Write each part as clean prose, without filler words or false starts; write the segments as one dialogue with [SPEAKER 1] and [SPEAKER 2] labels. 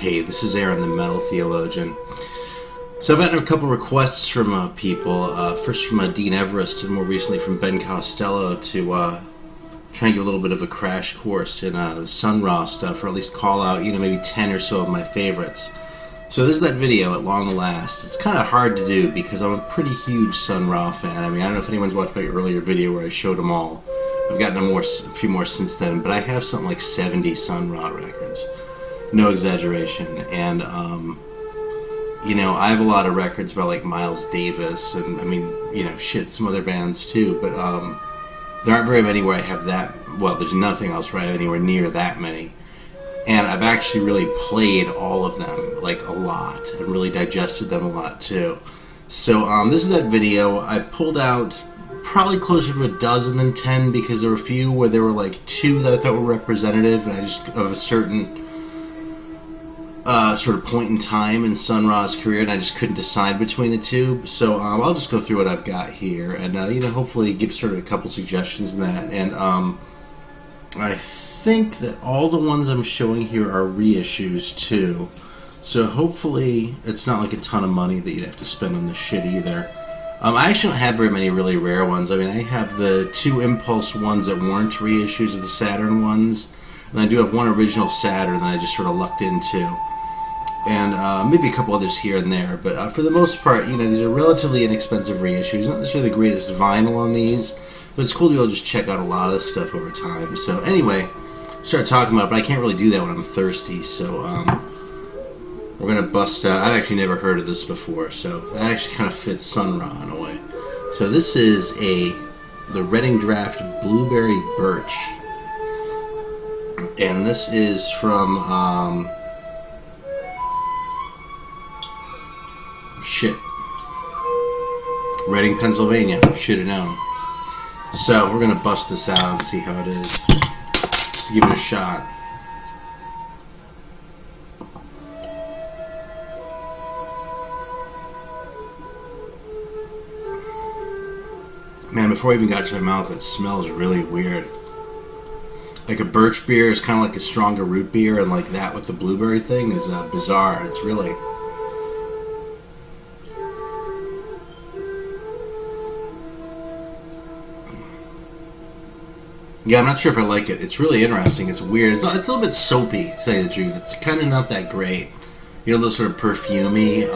[SPEAKER 1] Hey, this is Aaron, the Metal Theologian. So I've gotten a couple requests from people, first from Dean Everest and more recently from Ben Costello to try and give a little bit of a crash course in Sun Ra stuff, or at least call out, maybe 10 or so of my favorites. So this is that video at long last. It's kind of hard to do because I'm a pretty huge Sun Ra fan. I mean, I don't know if anyone's watched my earlier video where I showed them all. I've gotten a few more since then, but I have something like 70 Sun Ra records. No exaggeration. And, I have a lot of records by like Miles Davis and, some other bands too, but there aren't very many where I have that. Well, there's nothing else where I have anywhere near that many. And I've actually really played all of them, like a lot, and really digested them a lot too. So this is that video. I pulled out probably closer to a dozen than 10 because there were a few where there were like 2 that I thought were representative, and I just of a certain sort of point in time in Sun Ra's career, and I just couldn't decide between the 2. So I'll just go through what I've got here, and hopefully give sort of a couple suggestions in that. And I think that all the ones I'm showing here are reissues too. So hopefully it's not like a ton of money that you'd have to spend on this shit either. I actually don't have very many really rare ones. I mean, I have the 2 Impulse ones that weren't reissues of the Saturn ones, and I do have one original Saturn that I just sort of lucked into, and maybe a couple others here and there. But for the most part, these are relatively inexpensive reissues. Not necessarily the greatest vinyl on these, but it's cool to be able to just check out a lot of this stuff over time. So anyway, start talking about it, but I can't really do that when I'm thirsty, so we're going to bust out. I've actually never heard of this before, so that actually kind of fits Sun Ra in a way. So this is the Reading Draft Blueberry Birch, and this is from Reading, Pennsylvania. Should have known. So we're going to bust this out and see how it is, just to give it a shot. Man, before I even got to my mouth, it smells really weird. Like a birch beer is kind of like a stronger root beer, and like that with the blueberry thing is bizarre. It's really... Yeah, I'm not sure if I like it. It's really interesting. It's weird. It's a little bit soapy, to tell you the truth. It's kind of not that great. A little sort of perfumey.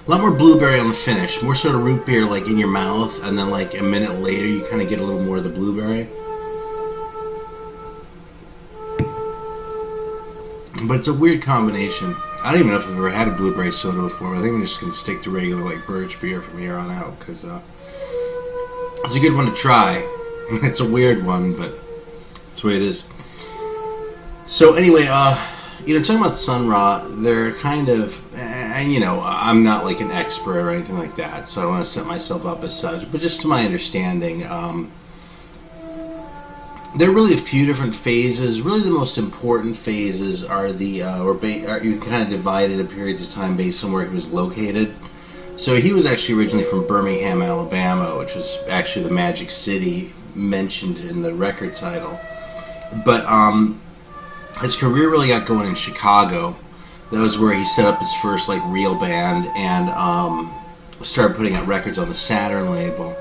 [SPEAKER 1] A lot more blueberry on the finish. More sort of root beer like in your mouth, and then like a minute later you kind of get a little more of the blueberry. But it's a weird combination. I don't even know if I've ever had a blueberry soda before, but I think I'm just going to stick to regular like birch beer from here on out, because it's a good one to try. It's a weird one, but that's the way it is. So anyway, talking about Sun Ra, they're kind of, and I'm not like an expert or anything like that, so I don't want to set myself up as such, but just to my understanding, there are really a few different phases. Really the most important phases are you can kind of divide it in periods of time based on where he was located. So he was actually originally from Birmingham, Alabama, which was actually the Magic City mentioned in the record title. But his career really got going in Chicago. That was where he set up his first like real band and started putting out records on the Saturn label.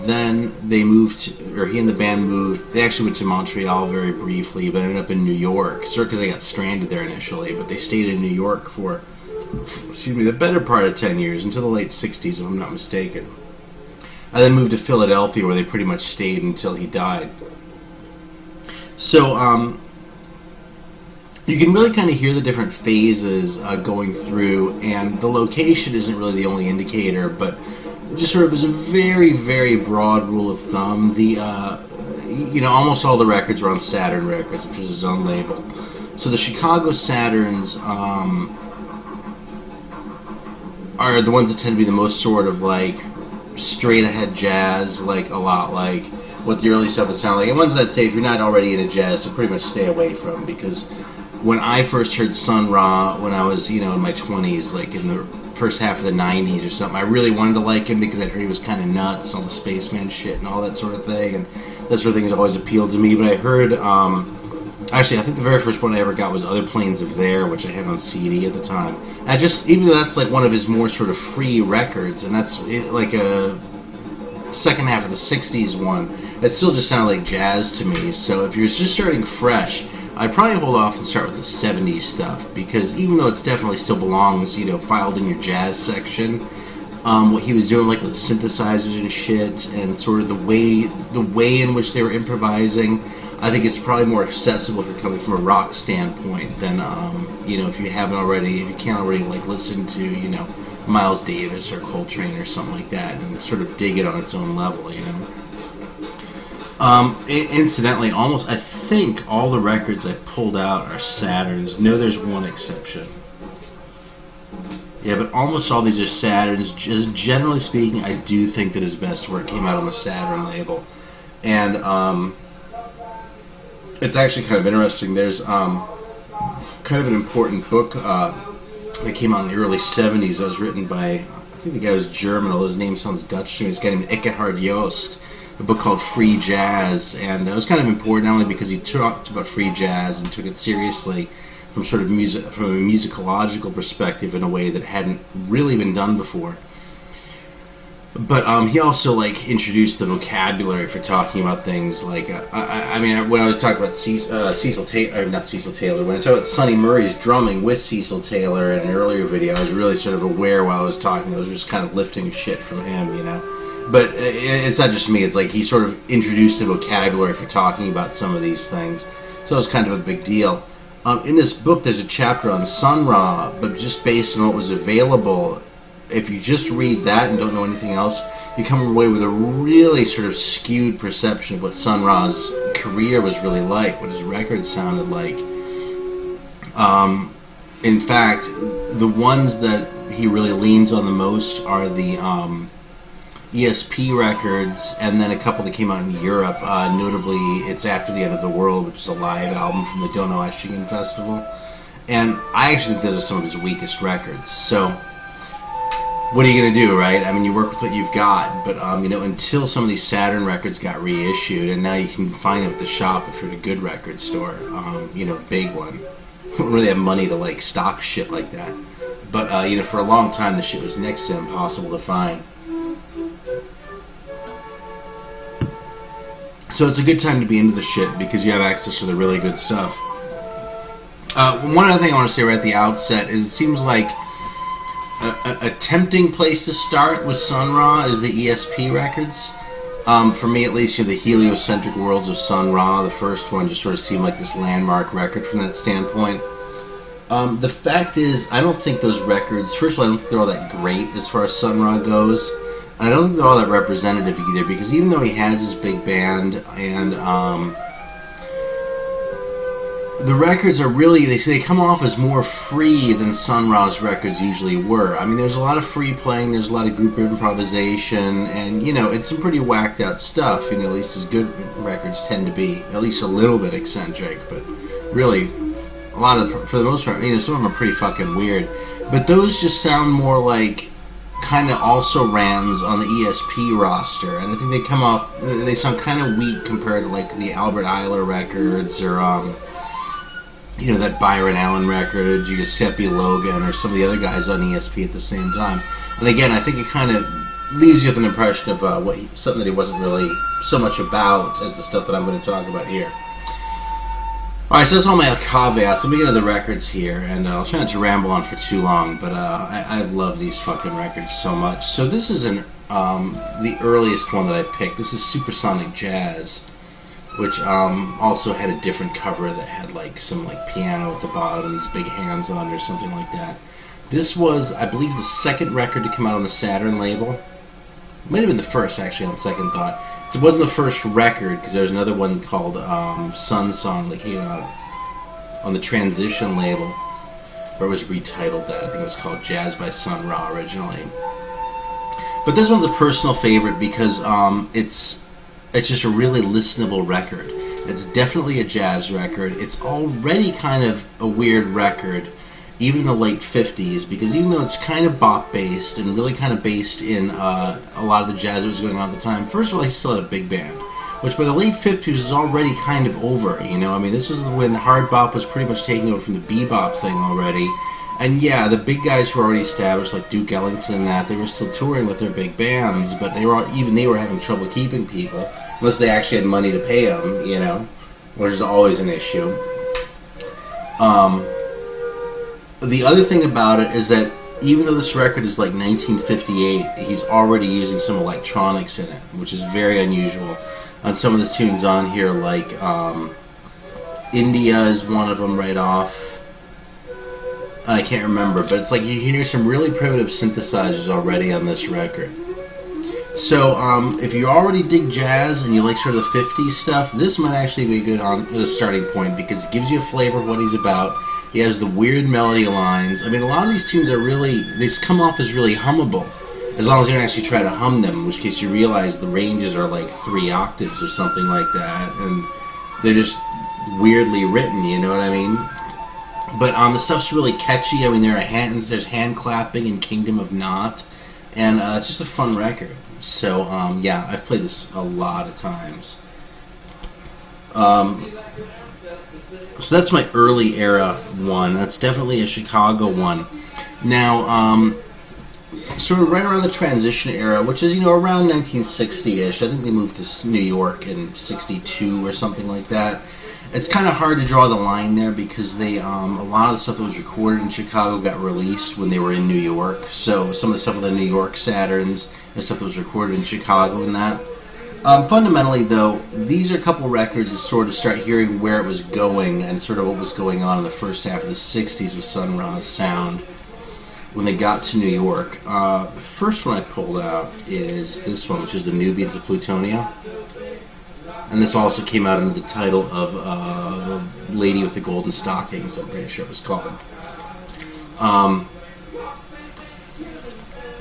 [SPEAKER 1] Then they he and the band moved. They actually went to Montreal very briefly, but ended up in New York. Sort of because they got stranded there initially, but they stayed in New York for the better part of 10 years, until the late 60s, if I'm not mistaken. And then moved to Philadelphia, where they pretty much stayed until he died. So, you can really kind of hear the different phases going through, and the location isn't really the only indicator, but just sort of as a very, very broad rule of thumb, almost all the records were on Saturn Records, which was his own label. So the Chicago Saturns, are the ones that tend to be the most sort of like straight ahead jazz, like a lot like what the early stuff would sound like, and ones that I'd say if you're not already into jazz to pretty much stay away from, because when I first heard Sun Ra when I was in my 20s, like in the first half of the 90s or something, I really wanted to like him because I'd heard he was kind of nuts, all the spaceman shit and all that sort of thing, and that sort of thing has always appealed to me. But I heard Actually, I think the very first one I ever got was Other Planes of There, which I had on CD at the time. And I just, even though that's like one of his more sort of free records, and that's like a second half of the 60s one, it still just sounded like jazz to me. So if you're just starting fresh, I'd probably hold off and start with the 70s stuff, because even though it's definitely still belongs, you know, filed in your jazz section, what he was doing, like with synthesizers and shit, and sort of the way in which they were improvising, I think it's probably more accessible if you're coming from a rock standpoint than, you know, if you can't already like listen to, you know, Miles Davis or Coltrane or something like that, and sort of dig it on its own level, you know. Incidentally, I think all the records I pulled out are Saturns. No, there's one exception. Yeah, but almost all these are Saturns. Just generally speaking, I do think that his best work came out on the Saturn label. And it's actually kind of interesting. There's kind of an important book that came out in the early 70s that was written by, I think the guy was German, although his name sounds Dutch to me. This guy named Eckhard Joost. A book called Free Jazz, and it was kind of important not only because he talked about free jazz and took it seriously from sort of from a musicological perspective in a way that hadn't really been done before, but he also like introduced the vocabulary for talking about things like I mean, when I was talking about Cecil Taylor, not Cecil Taylor, when I talked about Sonny Murray's drumming with Cecil Taylor in an earlier video, I was really sort of aware while I was talking. I was just kind of lifting shit from him, you know. But it's not just me, it's like he sort of introduced a vocabulary for talking about some of these things. So it was kind of a big deal. In this book, there's a chapter on Sun Ra, but just based on what was available, if you just read that and don't know anything else, you come away with a really sort of skewed perception of what Sun Ra's career was really like, what his records sounded like. In fact, the ones that he really leans on the most are the ESP records, and then a couple that came out in Europe, notably It's After the End of the World, which is a live album from the Dono Eschingen Festival, and I actually think those are some of his weakest records. So what are you going to do, right? I mean, you work with what you've got, but you know, until some of these Saturn records got reissued, and now you can find them at the shop if you're at a good record store, you know, big one. Don't really have money to like stock shit like that, but you know, for a long time the shit was next to impossible to find. So it's a good time to be into the shit because you have access to the really good stuff. One other thing I want to say right at the outset is it seems like a tempting place to start with Sun Ra is the ESP records. For me, at least, you know, the heliocentric worlds of Sun Ra, the first one, just sort of seemed like this landmark record from that standpoint. The fact is, I don't think those records, first of all, I don't think they're all that great as far as Sun Ra goes. And I don't think they're all that representative either, because even though he has his big band, and the records are really, they come off as more free than Sun Ra's records usually were. I mean, there's a lot of free playing, there's a lot of group improvisation, and, you know, it's some pretty whacked out stuff. You know, at least his good records tend to be at least a little bit eccentric, but really, a lot of, for the most part, you know, some of them are pretty fucking weird. But those just sound more like kind of also rans on the ESP roster, and I think they come off, they sound kind of weak compared to like the Albert Eiler records, or you know, that Byron Allen record, Giuseppe Logan, or some of the other guys on ESP at the same time. And again, I think it kind of leaves you with an impression of something that he wasn't really so much about as the stuff that I'm going to talk about here. Alright, so that's all my caveats. Let me get into the records here, and I'll try not to ramble on for too long, but I love these fucking records so much. So this is the earliest one that I picked. This is Supersonic Jazz, which also had a different cover that had like some like piano at the bottom and these big hands on it or something like that. This was, I believe, the second record to come out on the Saturn label. Might have been the first, actually, on second thought. It wasn't the first record, because there's another one called Sun Song that came out on the Transition label, where it was retitled that. I think it was called Jazz by Sun Ra originally. But this one's a personal favorite because it's just a really listenable record. It's definitely a jazz record. It's already kind of a weird record, even in the late 50s, because even though it's kind of bop-based and really kind of based in a lot of the jazz that was going on at the time, first of all, he still had a big band, which by the late 50s was already kind of over, you know? I mean, this was when hard bop was pretty much taking over from the bebop thing already. And yeah, the big guys who were already established, like Duke Ellington and that, they were still touring with their big bands, but they were having trouble keeping people, unless they actually had money to pay them, you know, which is always an issue. The other thing about it is that even though this record is like 1958, he's already using some electronics in it, which is very unusual. On some of the tunes on here, like India is one of them right off. I can't remember, but it's like you can hear some really primitive synthesizers already on this record. So if you already dig jazz and you like sort of the 50s stuff, this might actually be a good starting point, because it gives you a flavor of what he's about. He has the weird melody lines. I mean, a lot of these tunes are really, they come off as really hummable, as long as you don't actually try to hum them, in which case you realize the ranges are like 3 octaves or something like that, and they're just weirdly written, you know what I mean? But the stuff's really catchy. I mean, there's hand clapping in Kingdom of Not, and it's just a fun record. So yeah, I've played this a lot of times. So that's my early era one. That's definitely a Chicago one. Now, sort of right around the transition era, which is, you know, around 1960-ish. I think they moved to New York in 62 or something like that. It's kind of hard to draw the line there, because they a lot of the stuff that was recorded in Chicago got released when they were in New York. So some of the stuff with the New York Saturns and stuff that was recorded in Chicago and that. Fundamentally, though, these are a couple records that sort of start hearing where it was going and sort of what was going on in the first half of the 60s with Sun Ra's sound when they got to New York. The first one I pulled out is this one, which is the Nubians of Plutonia. And this also came out under the title of Lady with the Golden Stockings, I'm pretty sure it was called.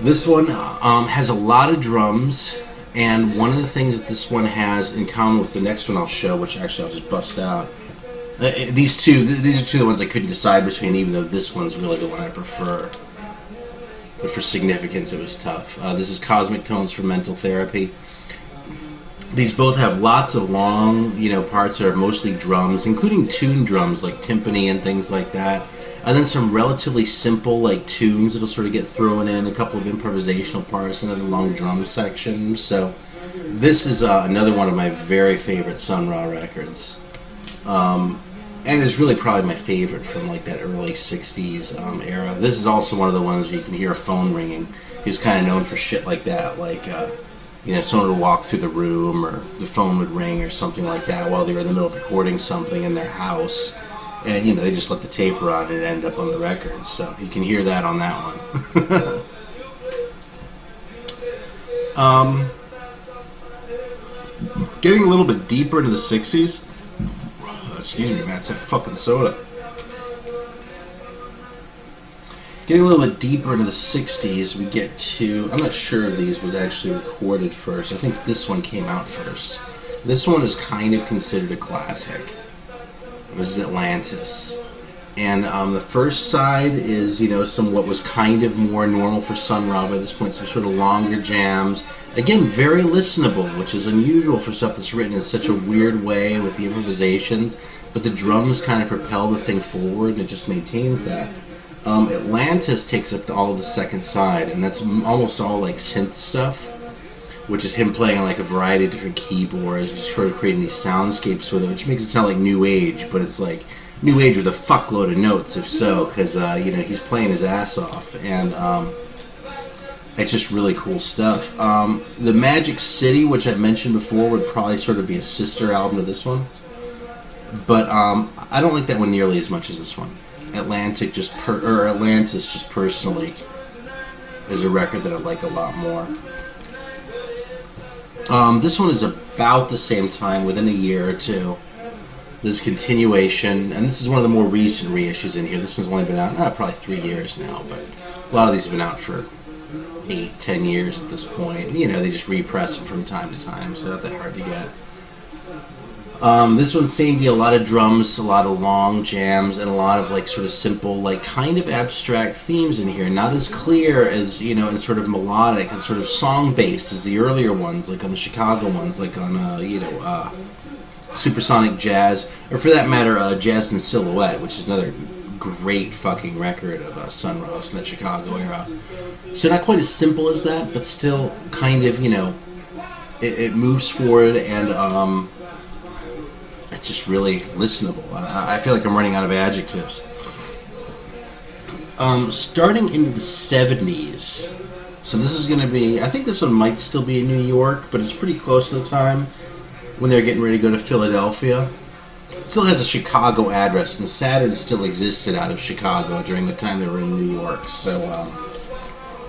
[SPEAKER 1] This one has a lot of drums, and one of the things that this one has in common with the next one I'll show, which actually I'll just bust out. These are two of the ones I couldn't decide between, even though this one's really the one I prefer. But for significance, it was tough. This is Cosmic Tones for Mental Therapy. These both have lots of long, you know, parts that are mostly drums, including tune drums like timpani and things like that. And then some relatively simple, like, tunes that'll sort of get thrown in, a couple of improvisational parts, and another long drum section. So this is another one of my very favorite Sun Ra records. And it's really probably my favorite from like that early 60s era. This is also one of the ones where you can hear a phone ringing. He was kind of known for shit like that, like you know, someone would walk through the room, or the phone would ring or something like that while they were in the middle of recording something in their house, and you know, they just let the tape run and it ended up on the record. So you can hear that on that one. Getting a little bit deeper into the 60s. Excuse me, man, it's that fucking soda. Getting a little bit deeper into the 60s, we get to, I'm not sure if these was actually recorded first. I think this one came out first. This one is kind of considered a classic. This is Atlantis. And the first side is, you know, what was kind of more normal for Sun Ra by this point, some sort of longer jams. Again, very listenable, which is unusual for stuff that's written in such a weird way with the improvisations, but the drums kind of propel the thing forward, and it just maintains that. Atlantis takes up all of the second side, and that's almost all like synth stuff, which is him playing on like a variety of different keyboards, just sort of creating these soundscapes with it, which makes it sound like New Age, but it's like New Age with a fuckload of notes, if so, because you know, he's playing his ass off, and it's just really cool stuff. The Magic City, which I mentioned before, would probably sort of be a sister album to this one, but I don't like that one nearly as much as this one. Atlantis just personally is a record that I like a lot more. This one is about the same time, within a year or two. This continuation, and this is one of the more recent reissues in here. This one's only been out, probably 3 years now, but a lot of these have been out for 8-10 years at this point. You know, they just repress them from time to time, so not that hard to get. This one, same deal, a lot of drums, a lot of long jams, and a lot of like sort of simple, like kind of abstract themes in here. Not as clear as, you know, and sort of melodic and sort of song-based as the earlier ones, like on the Chicago ones, like on, Supersonic Jazz, or for that matter, Jazz in Silhouette, which is another great fucking record of Sun Ra's in that Chicago era. So not quite as simple as that, but still kind of, you know, it moves forward, and it's just really listenable. I feel like I'm running out of adjectives. Starting into the 70s, so this is going to be, I think this one might still be in New York, but it's pretty close to the time when they're getting ready to go to Philadelphia. It still has a Chicago address, and Saturn still existed out of Chicago during the time they were in New York, so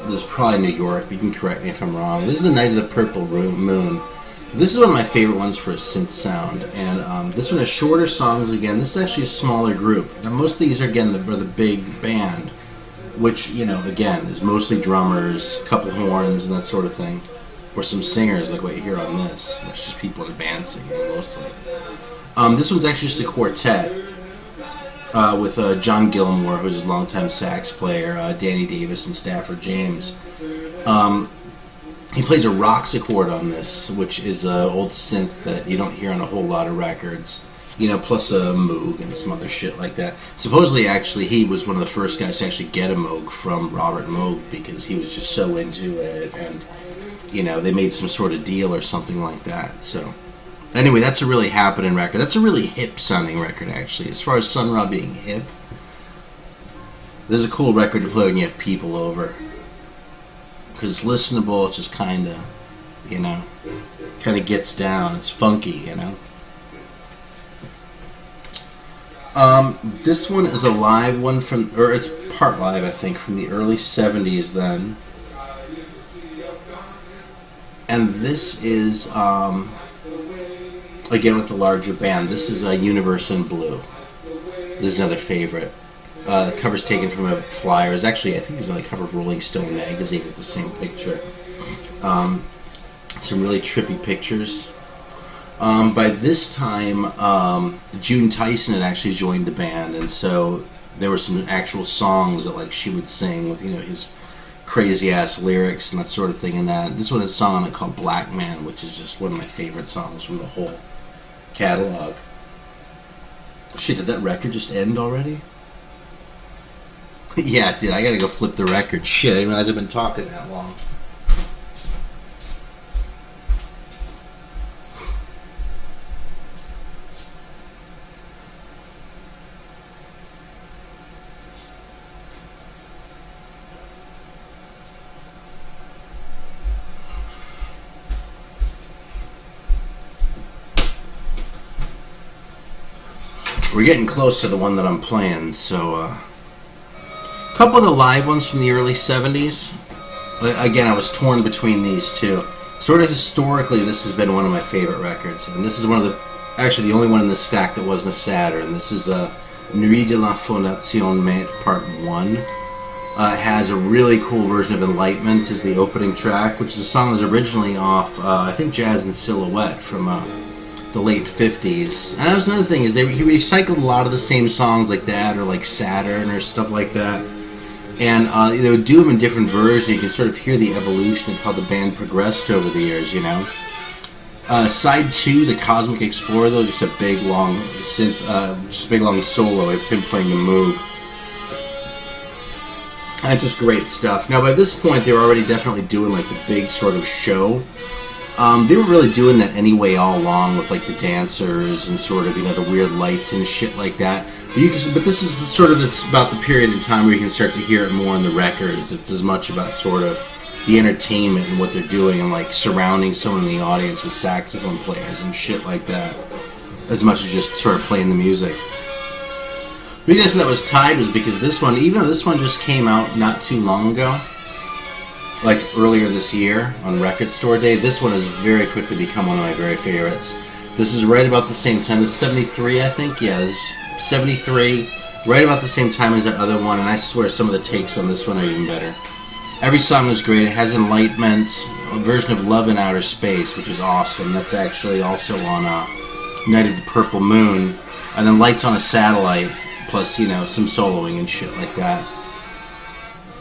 [SPEAKER 1] this is probably New York, but you can correct me if I'm wrong. This is the Night of the Purple Moon. This is one of my favorite ones for a synth sound, and this one has shorter songs again. This is actually a smaller group. Now, most of these are, again, the big band, which, you know, again, is mostly drummers, a couple horns, and that sort of thing, or some singers, like what you hear on this, which is people in the band singing, mostly. This one's actually just a quartet, with John Gilmore, who's his longtime sax player, Danny Davis, and Stafford James. He plays a Roxachord on this, which is an old synth that you don't hear on a whole lot of records. You know, plus a Moog and some other shit like that. Supposedly, actually, he was one of the first guys to actually get a Moog from Robert Moog because he was just so into it, and, you know, they made some sort of deal or something like that. So, anyway, that's a really happening record. That's a really hip-sounding record, actually. As far as Sun Ra being hip, this is a cool record to play when you have people over. Because it's listenable, it's just kind of, you know, kind of gets down. It's funky, you know. This one is a live one from, or it's part live, I think, from the early 70s then. And this is, again with the larger band, this is Universe in Blue. This is another favorite. The cover's taken from a flyer. It's actually, I think it was on the cover of Rolling Stone magazine with the same picture. Some really trippy pictures. By this time, June Tyson had actually joined the band, and so there were some actual songs that, like, she would sing with, you know, his crazy-ass lyrics and that sort of thing in that. This one has a song on it called Black Man, which is just one of my favorite songs from the whole catalog. Shit, did that record just end already? Yeah, dude, I gotta go flip the record. Shit, I didn't realize I've been talking that long. We're getting close to the one that I'm playing, so, a couple of the live ones from the early 70s. Again, I was torn between these two. Sort of historically, this has been one of my favorite records, and this is one of the, actually the only one in this stack that wasn't a Saturn. This is Nuit de la Fondation Mate Part 1. It has a really cool version of Enlightenment as the opening track, which is a song that was originally off, I think, Jazz in Silhouette from the late 50s. And that was another thing, is he recycled a lot of the same songs like that, or like Saturn or stuff like that. And they would do them in different versions. You can sort of hear the evolution of how the band progressed over the years, you know. Side 2, the Cosmic Explorer, though, just a big long synth, just a big long solo of him playing the Moog. That's just great stuff. Now, by this point, they were already definitely doing like the big sort of show. They were really doing that anyway all along with like the dancers and sort of, you know, the weird lights and shit like that. But this is sort of about the period in time where you can start to hear it more in the records. It's as much about sort of the entertainment and what they're doing and like surrounding someone in the audience with saxophone players and shit like that, as much as just sort of playing the music. The reason that was tied was because this one, even though this one just came out not too long ago, like earlier this year on Record Store Day, this one has very quickly become one of my very favorites. This is right about the same time as 73, I think. Yeah, this is 73, right about the same time as that other one, and I swear some of the takes on this one are even better. Every song is great. It has Enlightenment, a version of Love in Outer Space, which is awesome. That's actually also on Night of the Purple Moon, and then Lights on a Satellite, plus, some soloing and shit like that.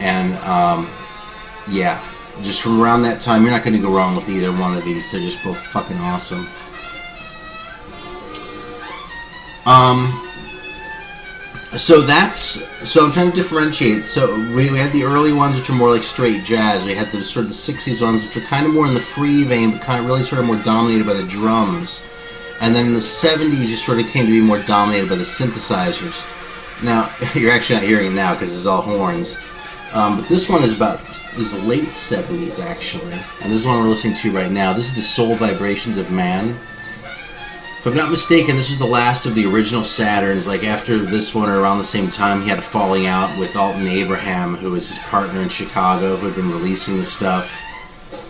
[SPEAKER 1] And, yeah, just from around that time, you're not going to go wrong with either one of these. They're just both fucking awesome. So I'm trying to differentiate. So we had the early ones, which are more like straight jazz. We had the sort of the 60s ones, which are kind of more in the free vein, but kind of really sort of more dominated by the drums. And then in the 70s, it sort of came to be more dominated by the synthesizers. Now, you're actually not hearing it now because it's all horns. But this one is late 70s, actually. And this is one we're listening to right now. This is the Soul Vibrations of Man. If I'm not mistaken, this is the last of the original Saturns. Like, after this one, or around the same time, he had a falling out with Alton Abraham, who was his partner in Chicago, who had been releasing the stuff,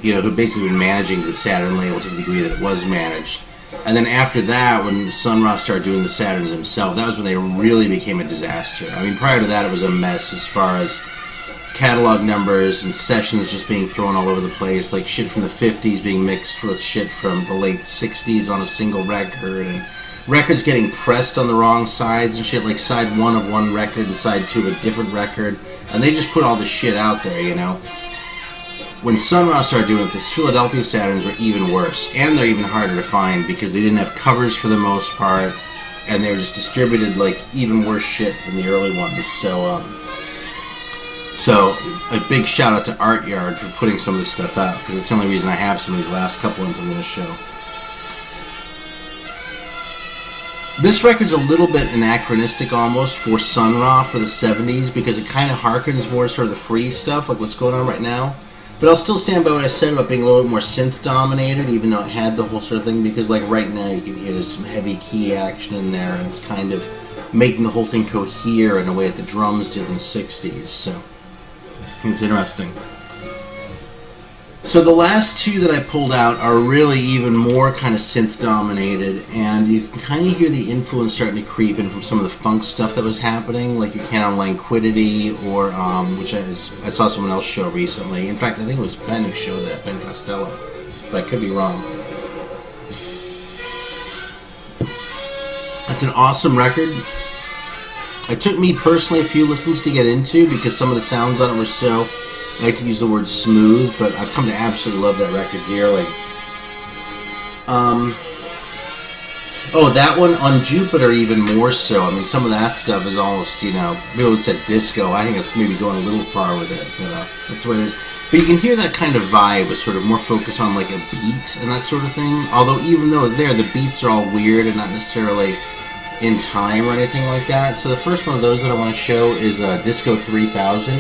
[SPEAKER 1] who basically been managing the Saturn label to the degree that it was managed. And then after that, when Sun Ra started doing the Saturns himself, that was when they really became a disaster. I mean, prior to that, it was a mess as far as catalog numbers and sessions just being thrown all over the place, like shit from the 50s being mixed with shit from the late 60s on a single record, and records getting pressed on the wrong sides and shit, like side 1 of one record and side 2 of a different record, and they just put all this shit out there, When Sun Ra started doing it, the Philadelphia Saturns were even worse, and they're even harder to find because they didn't have covers for the most part, and they were just distributed like even worse shit than the early ones. So a big shout out to Art Yard for putting some of this stuff out, because it's the only reason I have some of these last couple ones I'm going to show. This record's a little bit anachronistic almost for Sun Ra for the 70s, because it kind of harkens more to sort of the free stuff, like what's going on right now. But I'll still stand by what I said about being a little bit more synth-dominated, even though it had the whole sort of thing, because like right now you can hear there's some heavy key action in there, and it's kind of making the whole thing cohere in a way that the drums did in the 60s, so it's interesting. So the last two that I pulled out are really even more kind of synth-dominated, and you can kind of hear the influence starting to creep in from some of the funk stuff that was happening, like you can on Languidity, or which I saw someone else show recently. In fact, I think it was Ben who showed that, Ben Costello, but I could be wrong. It's an awesome record. It took me personally a few listens to get into, because some of the sounds on it were so, I like to use the word smooth, but I've come to absolutely love that record dearly. Oh, that one on Jupiter even more so. I mean, some of that stuff is almost, people would say disco. I think it's maybe going a little far with it, but that's what it is. But you can hear that kind of vibe with sort of more focus on like a beat and that sort of thing. Although even though the beats are all weird and not necessarily in time or anything like that. So the first one of those that I want to show is Disco 3000.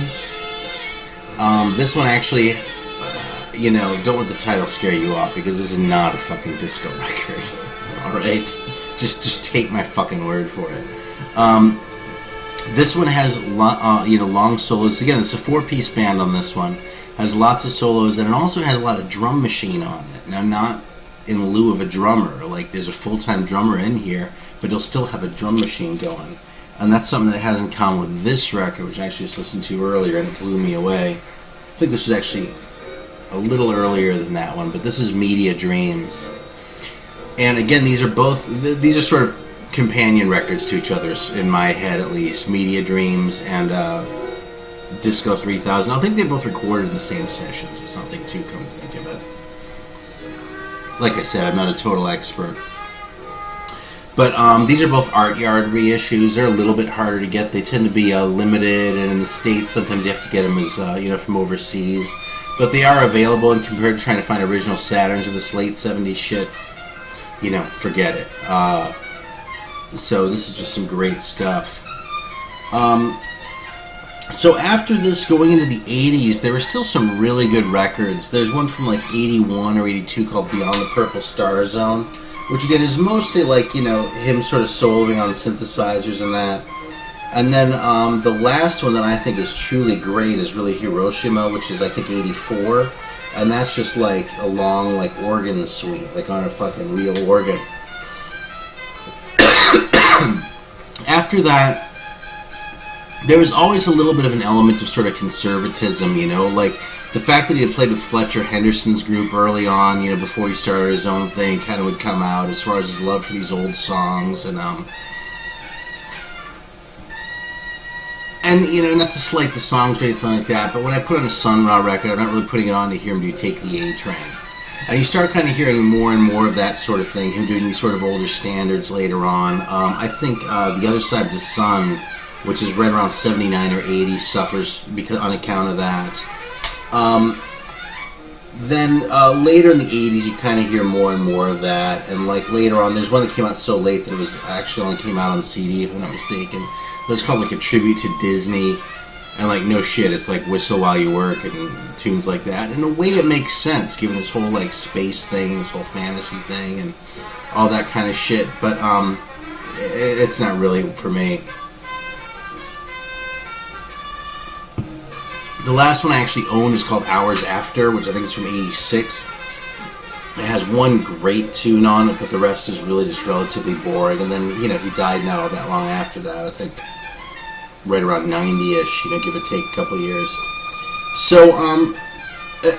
[SPEAKER 1] This one actually, don't let the title scare you off, because this is not a fucking disco record. Alright? Just take my fucking word for it. This one has, long solos. Again, it's a 4-piece band on this one. Has lots of solos, and it also has a lot of drum machine on it. Now, not in lieu of a drummer. Like, there's a full-time drummer in here, but you'll still have a drum machine going. And that's something that it has in common with this record, which I actually just listened to earlier, and it blew me away. I think this was actually a little earlier than that one, but this is Media Dreams. And again, these are sort of companion records to each other, in my head at least. Media Dreams and Disco 3000. I think they both recorded in the same sessions or something too, come to think of it. Like I said, I'm not a total expert. But these are both Art Yard reissues. They're a little bit harder to get. They tend to be limited, and in the States sometimes you have to get them as from overseas. But they are available, and compared to trying to find original Saturns of this late 70s shit, forget it. So this is just some great stuff. So after this, going into the 80s, there were still some really good records. There's one from like 81 or 82 called Beyond the Purple Star Zone, which again is mostly like, him sort of soloing on synthesizers and that. And then the last one that I think is truly great is really Hiroshima, which is I think 84. And that's just like a long like organ suite, like on a fucking real organ. After that, there was always a little bit of an element of sort of conservatism, you know, like the fact that he had played with Fletcher Henderson's group early on, you know, before he started his own thing, kind of would come out as far as his love for these old songs, and you know, not to slight the songs or anything like that, but when I put on a Sun Ra record, I'm not really putting it on to hear him do Take the A Train. And you start kind of hearing more and more of that sort of thing, him doing these sort of older standards later on. I think The Other Side of the Sun, which is right around 79 or 80, suffers because on account of that. Then later in the 80s, you kind of hear more and more of that. And like later on, there's one that came out so late that it was actually only came out on CD, if I'm not mistaken. But it's called like a tribute to Disney. And like, no shit, it's like Whistle While You Work and tunes like that. In a way, it makes sense, given this whole like space thing, this whole fantasy thing, and all that kind of shit. But it's not really for me. The last one I actually own is called Hours After, which I think is from '86. It has one great tune on it, but the rest is really just relatively boring. And then, you know, he died not that long after that, I think right around 90-ish, you know, give or take a couple years. So,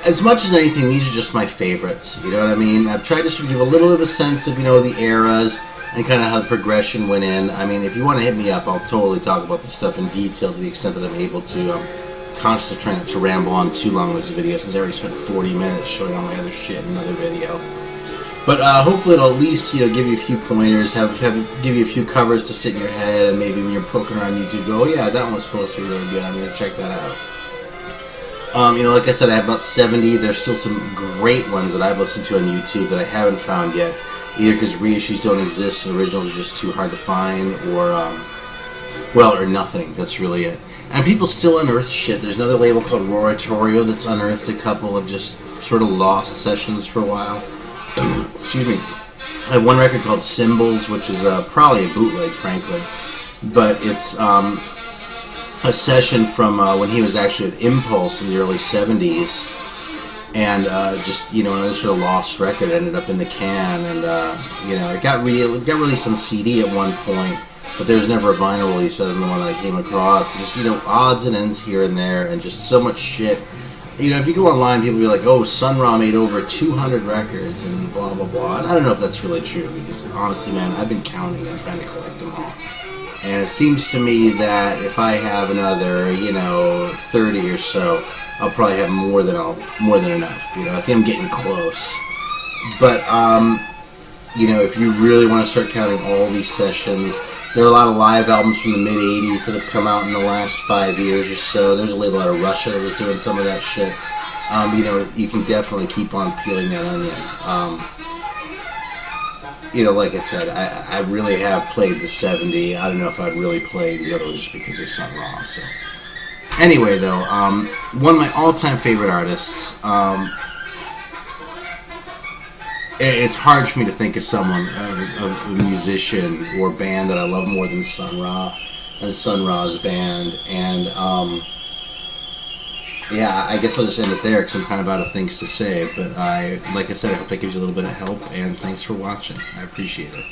[SPEAKER 1] as much as anything, these are just my favorites, you know what I mean? I've tried to sort of give a little bit of a sense of, you know, the eras and kind of how the progression went in. I mean, if you want to hit me up, I'll totally talk about this stuff in detail to the extent that I'm able to. I'm constantly trying not to ramble on too long in this video, since I already spent 40 minutes showing all my other shit in another video. But hopefully it'll at least, you know, give you a few pointers, give you a few covers to sit in your head, and maybe when you're poking around YouTube, go, oh yeah, that one was supposed to be really good, I'm going to check that out. You know, like I said, I have about 70. There's still some great ones that I've listened to on YouTube that I haven't found yet, either because reissues don't exist and originals are just too hard to find, or, well, or nothing. That's really it. And people still unearth shit. There's another label called Roratorio that's unearthed a couple of just sort of lost sessions for a while. Excuse me. I have one record called Symbols, which is probably a bootleg, frankly. But it's a session from when he was actually with Impulse in the early 70s. And just, you know, another sort of lost record ended up in the can. And, you know, it got released on CD at one point. But there was never a vinyl release other than the one that I came across. Just, you know, odds and ends here and there, and just so much shit. You know, if you go online, people will be like, oh, Sun Ra made over 200 records and blah, blah, blah. And I don't know if that's really true, because honestly, man, I've been counting and trying to collect them all. And it seems to me that if I have another, you know, 30 or so, I'll probably have more than enough. You know, I think I'm getting close. But, you know, if you really want to start counting all these sessions, there are a lot of live albums from the mid-'80s that have come out in the last 5 years or so. There's a label out of Russia that was doing some of that shit. You know, you can definitely keep on peeling that onion. You know, like I said, I really have played the 70. I don't know if I'd really play the other just because of Sun Ra. So, anyway, though, one of my all-time favorite artists. It's hard for me to think of someone, a musician or band that I love more than Sun Ra and Sun Ra's band. And, yeah, I guess I'll just end it there because I'm kind of out of things to say. But like I said, I hope that gives you a little bit of help, and thanks for watching. I appreciate it.